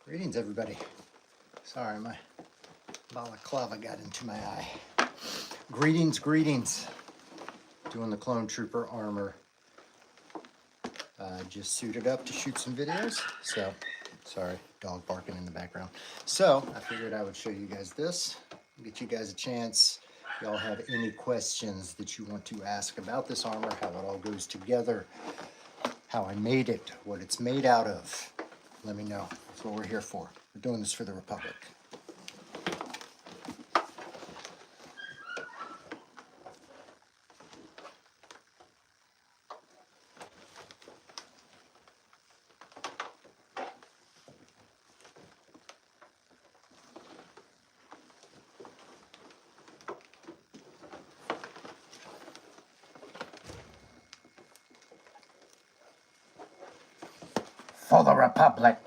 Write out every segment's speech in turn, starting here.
Greetings, everybody. Sorry, my balaclava got into my eye. Greetings. Doing the Clone Trooper armor. Just suited up to shoot some videos. So, sorry, dog barking in the background. So, I figured I would show you guys this. Get you guys a chance. Y'all have any questions that you want to ask about this armor, how it all goes together, how I made it, what it's made out of. Let me know. That's what we're here for. We're doing this for the Republic. For the Republic.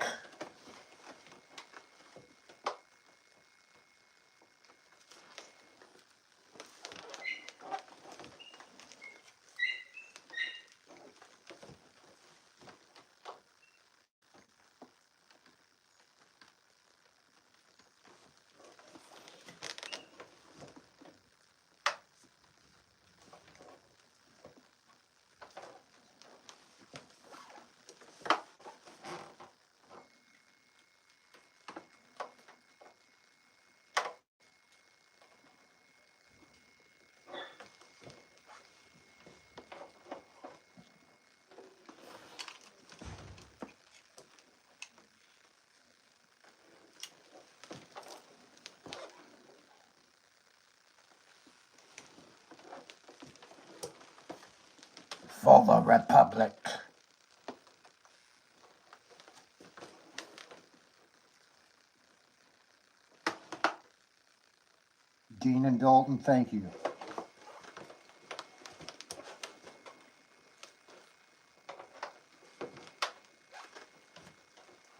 For the Republic. Dean and Dalton, thank you.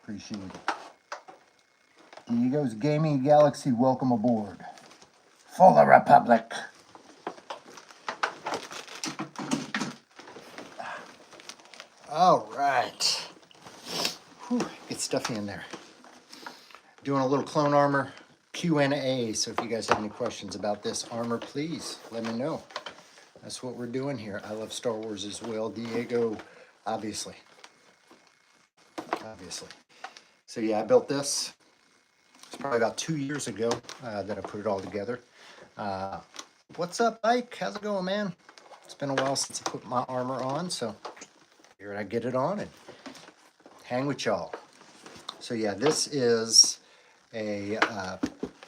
Appreciate it. Diego's Gaming Galaxy, welcome aboard. For the Republic. All right. Whew, get stuffy in there. Doing a little clone armor Q&A. So if you guys have any questions about this armor, please let me know. That's what we're doing here. I love Star Wars as well. Diego, obviously. So yeah, I built this. It's probably about 2 years ago that I put it all together. What's up, Ike? How's it going, man? It's been a while since I put my armor on, so here I get it on and hang with y'all. So yeah, this is a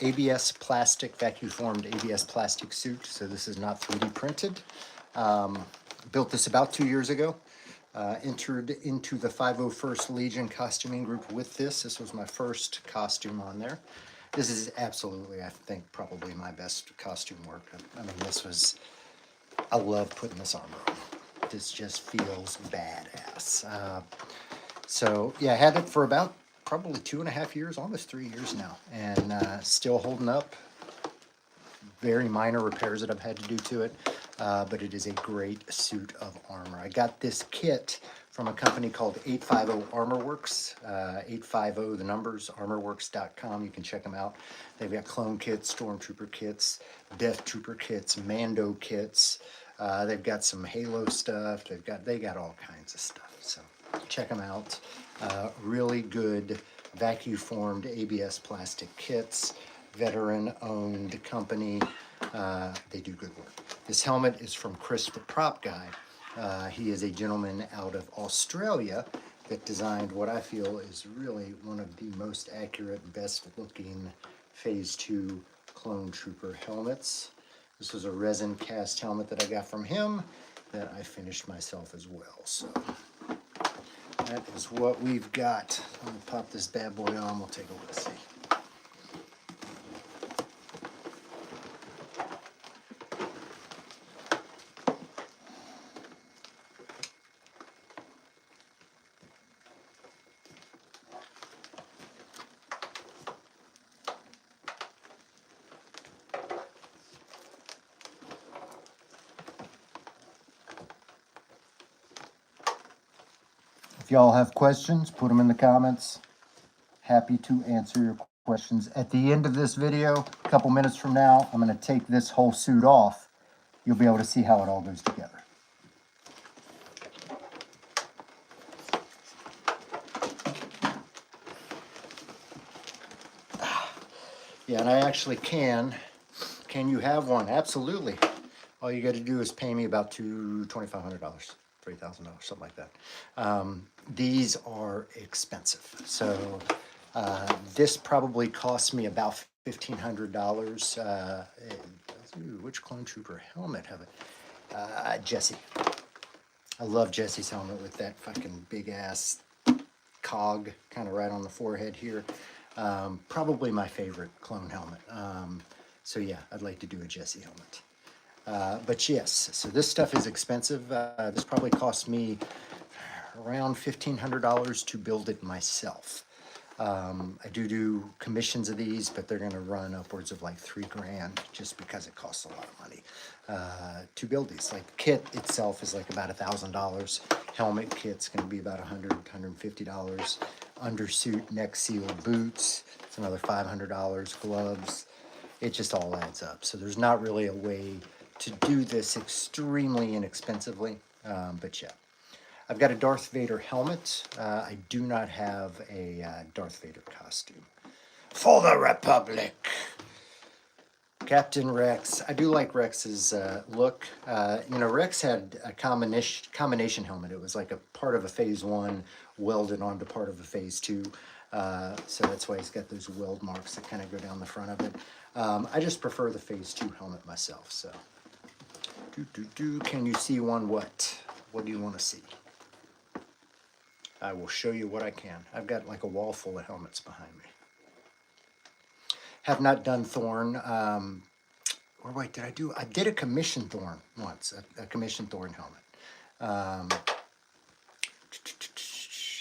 ABS plastic, vacuum formed ABS plastic suit. So this is not 3D printed. Built this about 2 years ago. Entered into the 501st Legion costuming group with this. This was my first costume on there. This is absolutely, I think, probably my best costume work. I mean, I love putting this armor on. This just feels badass. So yeah, I had it for about probably 2.5 years, almost 3 years now, and still holding up. Very minor repairs that I've had to do to it, but it is a great suit of armor. I got this kit from a company called 850 ArmorWorks, 850 the numbers, armorworks.com. You can check them out. They've got clone kits, stormtrooper kits, death trooper kits, Mando kits. They've got some Halo stuff. They got all kinds of stuff. So check them out. Really good vacuum formed ABS plastic kits. Veteran-owned company. They do good work. This helmet is from Chris the Prop Guy. He is a gentleman out of Australia that designed what I feel is really one of the most accurate, best-looking Phase 2 Clone Trooper helmets. This was a resin cast helmet that I got from him that I finished myself as well. So that is what we've got. Let me pop this bad boy on. We'll take a look-see. If y'all have questions, put them in the comments. Happy to answer your questions. At the end of this video, a couple minutes from now, I'm going to take this whole suit off. You'll be able to see how it all goes together. Yeah, and I actually can. Can you have one? Absolutely. All you got to do is pay me about $2,500, $3,000, something like that. These are expensive. So this probably cost me about $1,500. Which clone trooper helmet have it? Jesse. I love Jesse's helmet with that fucking big ass cog kind of right on the forehead here. Probably my favorite clone helmet. So yeah, I'd like to do a Jesse helmet. But yes, so this stuff is expensive. This probably cost me around $1,500 to build it myself. I do commissions of these, but they're going to run upwards of like $3,000 just because it costs a lot of money to build these. Like the kit itself is like about $1,000. Helmet kit's going to be about $100, $150. Undersuit, neck seal, boots, it's another $500. Gloves, it just all adds up. So there's not really a way to do this extremely inexpensively, but yeah. I've got a Darth Vader helmet. I do not have a Darth Vader costume. For the Republic! Captain Rex. I do like Rex's look. You know, Rex had a combination helmet. It was like a part of a Phase 1 welded onto part of a Phase 2. So that's why he's got those weld marks that kind of go down the front of it. I just prefer the Phase 2 helmet myself, so. Can you see one what? What do you want to see? I will show you what I can. I've got like a wall full of helmets behind me. Have not done Thorn. Or wait, did I do? I did a commission Thorn once, a commission Thorn helmet.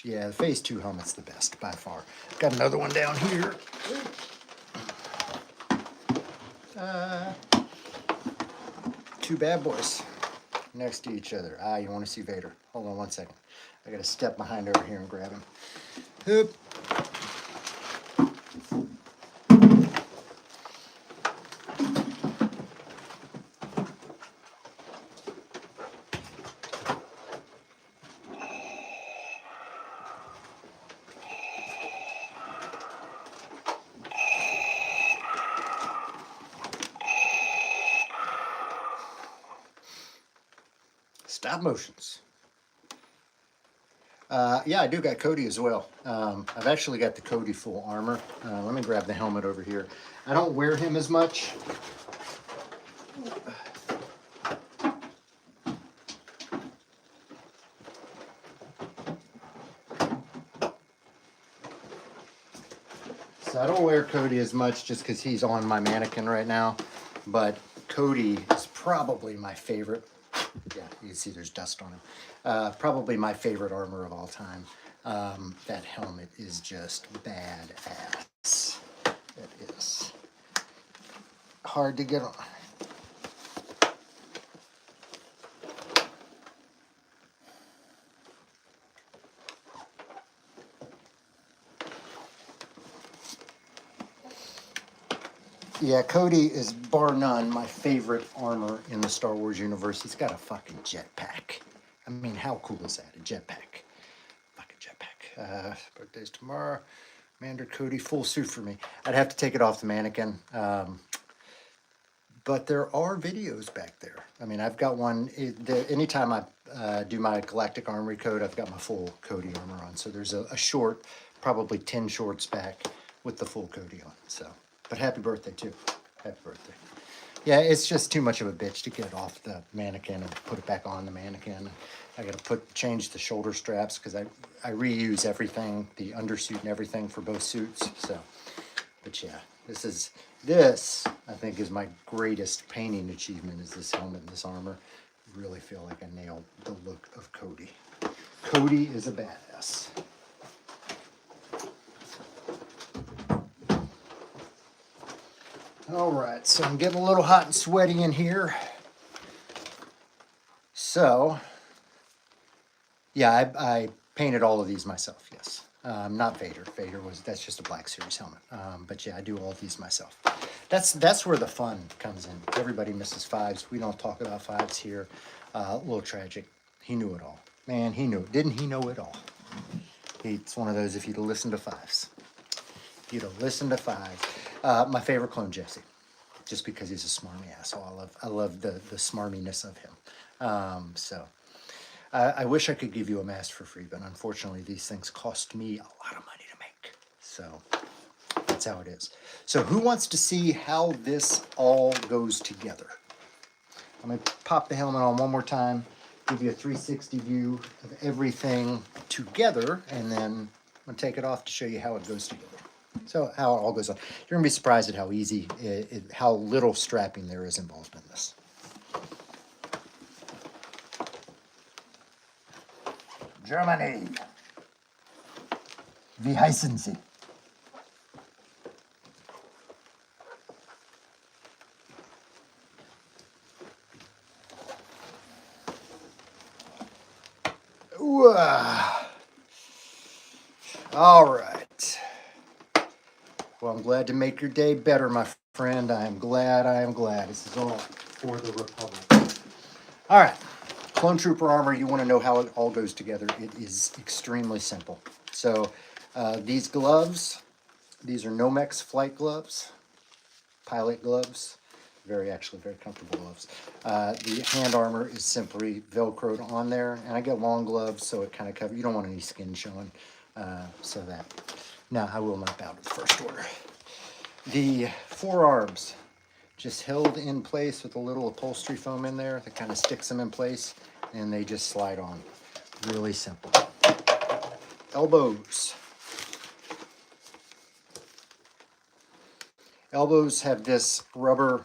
Yeah, the Phase 2 helmet's the best by far. Got another one down here. Two bad boys next to each other. You want to see Vader? Hold on one second. I got to step behind over here and grab him. Oop. Stop motions. Yeah, I do got Cody as well. I've actually got the Cody full armor. Let me grab the helmet over here. I don't wear him as much. So I don't wear Cody as much just because he's on my mannequin right now. But Cody is probably my favorite. Yeah, you can see there's dust on him. Probably my favorite armor of all time. That helmet is just badass. It is hard to get on. Yeah, Cody is bar none my favorite armor in the Star Wars universe. He's got a fucking jetpack. I mean, how cool is that? A jetpack. Fucking jetpack. Birthday's tomorrow. Commander Cody, full suit for me. I'd have to take it off the mannequin. But there are videos back there. I mean, I've got one. Anytime I do my Galactic Armory code, I've got my full Cody armor on. So there's a short, probably 10 shorts back with the full Cody on. So. But happy birthday, too. Happy birthday. Yeah, it's just too much of a bitch to get it off the mannequin and put it back on the mannequin. I got to change the shoulder straps because I reuse everything, the undersuit and everything for both suits. So, but yeah, this I think is my greatest painting achievement is this helmet and this armor. I really feel like I nailed the look of Cody. Cody is a badass. All right, so I'm getting a little hot and sweaty in here. So, yeah, I painted all of these myself, yes. Not Vader. That's just a Black Series helmet. But yeah, I do all these myself. That's where the fun comes in. Everybody misses fives. We don't talk about fives here. A little tragic. He knew it all. Man, he knew it. Didn't he know it all? It's one of those, if you'd have listened to fives. If you'd have listened to fives. My favorite clone, Jesse. Just because he's a smarmy asshole. I love the smarminess of him. I wish I could give you a mask for free, but unfortunately these things cost me a lot of money to make. So that's how it is. So who wants to see how this all goes together? I'm going to pop the helmet on one more time, give you a 360 view of everything together, and then I'm going to take it off to show you how it goes together. So how it all goes on. You're going to be surprised at how easy, how little strapping there is involved in this. Germany. Wie heißen Sie? All right. Well, I'm glad to make your day better, my friend. I am glad. This is all for the Republic. All right. Clone Trooper armor, you want to know how it all goes together. It is extremely simple. So these gloves, these are Nomex flight gloves, pilot gloves. Actually very comfortable gloves. The hand armor is simply Velcroed on there, and I get long gloves, so it kind of covers. You don't want any skin showing, Now, I will not bow to the first order. The forearms, just held in place with a little upholstery foam in there that kind of sticks them in place, and they just slide on. Really simple. Elbows. Elbows have this rubber,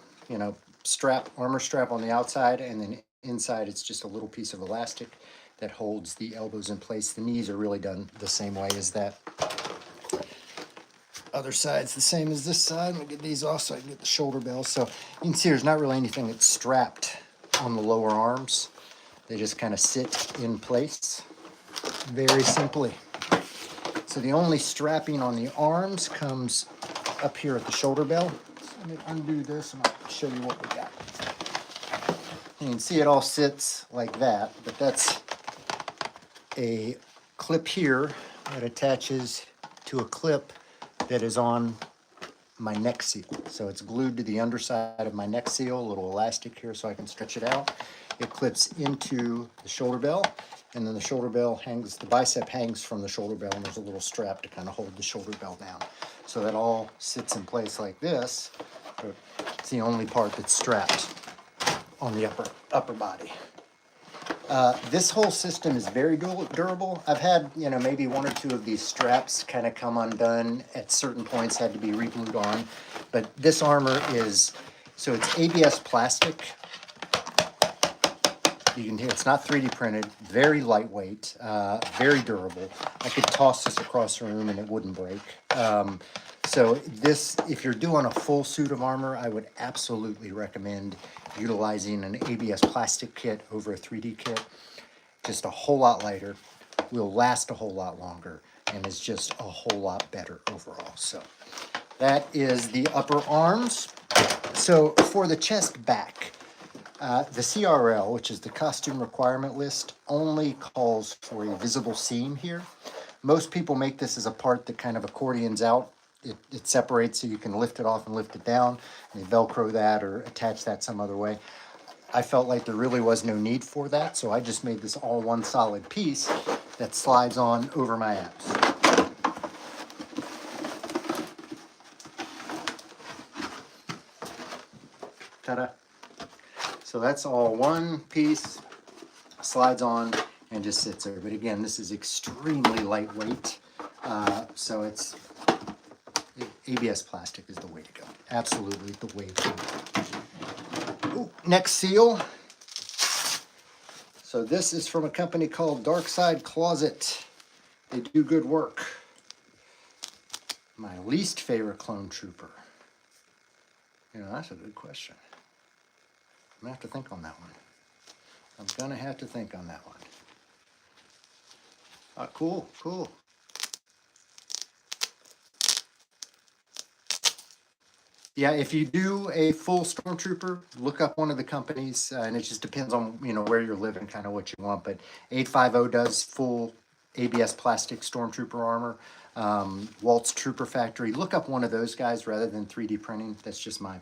armor strap on the outside, and then inside it's just a little piece of elastic that holds the elbows in place. The knees are really done the same way as that. Other side's the same as this side. Let me get these off so I can get the shoulder bells. So you can see there's not really anything that's strapped on the lower arms. They just kind of sit in place very simply. So the only strapping on the arms comes up here at the shoulder bell. So let me undo this and I'll show you what we got. You can see it all sits like that, but that's a clip here that attaches to a clip that is on my neck seal. So it's glued to the underside of my neck seal, a little elastic here so I can stretch it out. It clips into the shoulder bell, and then the shoulder bell hangs, the bicep hangs from the shoulder bell, and there's a little strap to kind of hold the shoulder bell down. So that all sits in place like this. It's the only part that's strapped on the upper body. This whole system is very durable. I've had, maybe one or two of these straps kind of come undone at certain points, had to be re-glued on. But this armor is, so it's ABS plastic. You can hear it's not 3D printed, very lightweight, very durable. I could toss this across the room and it wouldn't break. So this, if you're doing a full suit of armor, I would absolutely recommend utilizing an ABS plastic kit over a 3D kit. Just a whole lot lighter, will last a whole lot longer, and is just a whole lot better overall. So that is the upper arms. So for the chest back, the CRL, which is the costume requirement list, only calls for a visible seam here. Most people make this as a part that kind of accordions out. It separates so you can lift it off and lift it down, and you Velcro that or attach that some other way. I felt like there really was no need for that, so I just made this all one solid piece that slides on over my abs. Ta-da! So that's all one piece, slides on and just sits there. But again, this is extremely lightweight, so it's ABS plastic is the way to go. Absolutely the way to go. Ooh, next seal. So this is from a company called Dark Side Closet. They do good work. My least favorite clone trooper. That's a good question. I'm gonna have to think on that one. Cool. Yeah, if you do a full stormtrooper, look up one of the companies, and it just depends on where you're living, kind of what you want. But 850 does full ABS plastic stormtrooper armor. Waltz Trooper Factory. Look up one of those guys rather than 3D printing. That's just my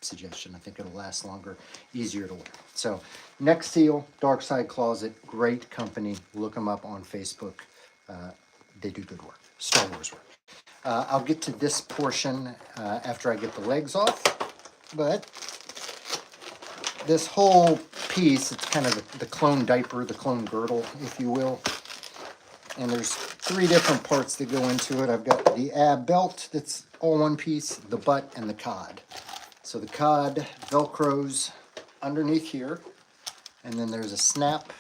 suggestion. I think it'll last longer, easier to wear. So next seal, Dark Side Closet, great company. Look them up on Facebook. They do good work, Star Wars work. I'll get to this portion after I get the legs off, but this whole piece, it's kind of the clone diaper, the clone girdle, if you will. And there's 3 different parts that go into it. I've got the ab belt that's all one piece, the butt, and the cod. So the cod velcros underneath here, and then there's a snap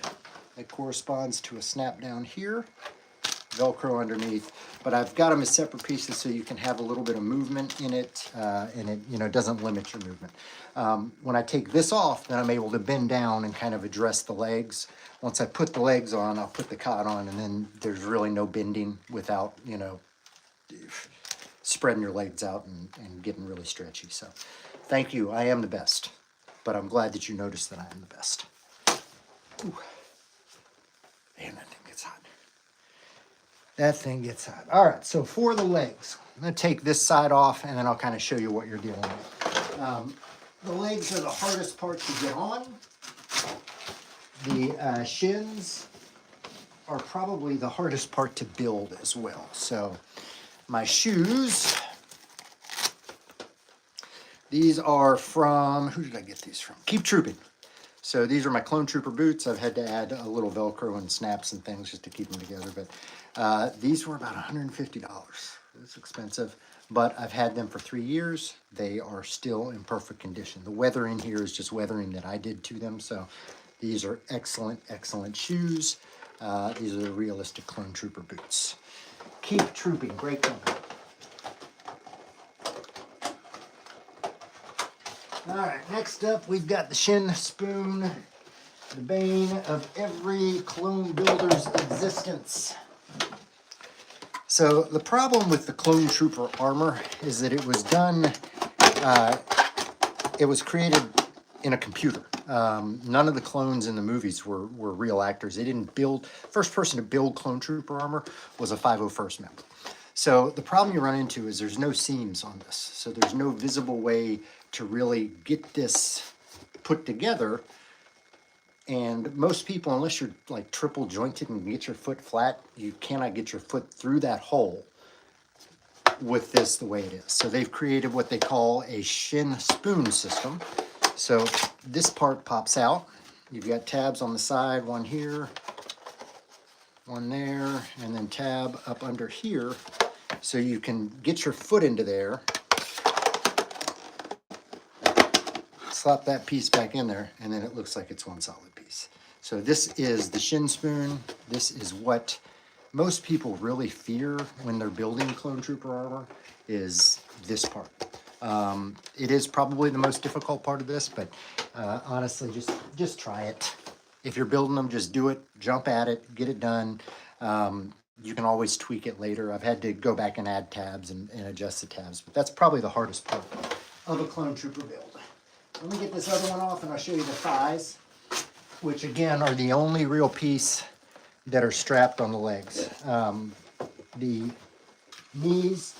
that corresponds to a snap down here. Velcro underneath, but I've got them as separate pieces so you can have a little bit of movement in it, and it doesn't limit your movement. When I take this off, then I'm able to bend down and kind of address the legs. Once I put the legs on, I'll put the cod on, and then there's really no bending without, spreading your legs out and getting really stretchy. So thank you. I am the best, but I'm glad that you noticed that I am the best. Ooh. Man, that thing gets hot. That thing gets hot. All right, so for the legs, I'm going to take this side off, and then I'll kind of show you what you're dealing with. The legs are the hardest part to get on. The shins are probably the hardest part to build as well. So my shoes, these are from, who did I get these from? Keep Trooping. So these are my Clone Trooper boots. I've had to add a little Velcro and snaps and things just to keep them together. But these were about $150. It's expensive, but I've had them for 3 years. They are still in perfect condition. The weathering here is just weathering that I did to them. So these are excellent, excellent shoes. These are the realistic Clone Trooper boots. Keep Trooping, great company. All right, next up, we've got the shin spoon, the bane of every clone builder's existence. So the problem with the Clone Trooper armor is that it was done, it was created in a computer. None of the clones in the movies were real actors. They didn't build, first person to build Clone Trooper armor was a 501st member. So the problem you run into is there's no seams on this. So there's no visible way to really get this put together. And most people, unless you're like triple jointed and get your foot flat, you cannot get your foot through that hole with this the way it is. So they've created what they call a shin spoon system. So this part pops out. You've got tabs on the side, one here, one there, and then tab up under here. So you can get your foot into there, slap that piece back in there, and then it looks like it's one solid piece. So this is the shin spoon. This is what most people really fear when they're building Clone Trooper armor, is this part. It is probably the most difficult part of this, but honestly, just try it. If you're building them, just do it, jump at it, get it done. You can always tweak it later. I've had to go back and add tabs and adjust the tabs, but that's probably the hardest part of a Clone Trooper build. Let me get this other one off and I'll show you the thighs, which again are the only real piece that are strapped on the legs. The knees,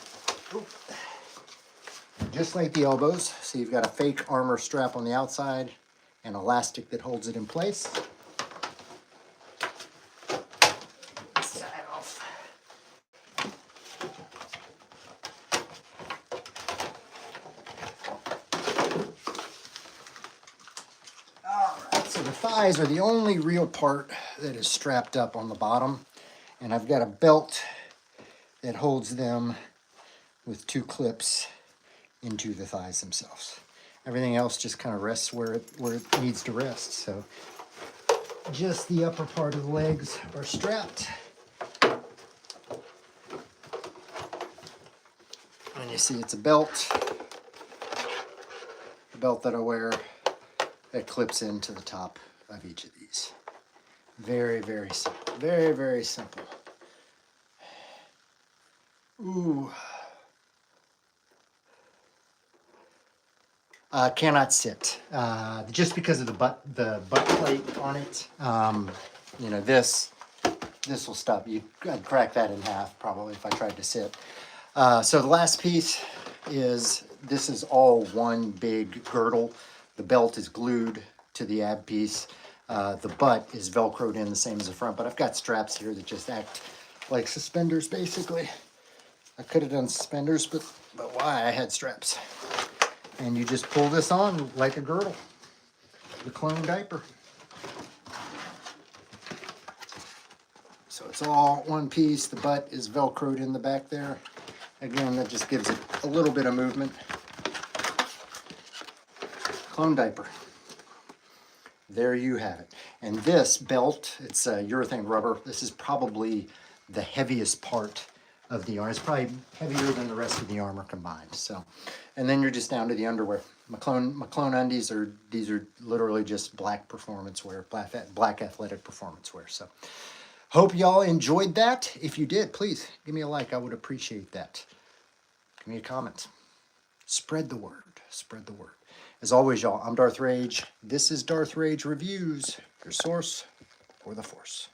just like the elbows. So you've got a fake armor strap on the outside and elastic that holds it in place. Thighs are the only real part that is strapped up on the bottom, and I've got a belt that holds them with 2 clips into the thighs themselves. Everything else just kind of rests where it needs to rest. So just the upper part of the legs are strapped. And you see it's a belt. The belt that I wear that clips into the top of each of these. Very, very simple. Very, very simple. Ooh. Cannot sit, just because of the butt plate on it. You know, this will stop. I'd crack that in half probably if I tried to sit. So the last piece is, this is all one big girdle. The belt is glued to the ab piece. The butt is velcroed in the same as the front, but I've got straps here that just act like suspenders basically. I could have done suspenders, but why? I had straps. And you just pull this on like a girdle, the clone diaper. So it's all one piece. The butt is velcroed in the back there. Again, that just gives it a little bit of movement. Clone diaper. There you have it. And this belt, it's urethane rubber. This is probably the heaviest part of the armor. It's probably heavier than the rest of the armor combined. So, and then you're just down to the underwear. My clone undies these are literally just black performance wear, black athletic performance wear. So, hope y'all enjoyed that. If you did, please give me a like. I would appreciate that. Give me a comment. Spread the word. Spread the word. As always, y'all, I'm Darth Rage. This is Darth Rage Reviews, your source for the Force.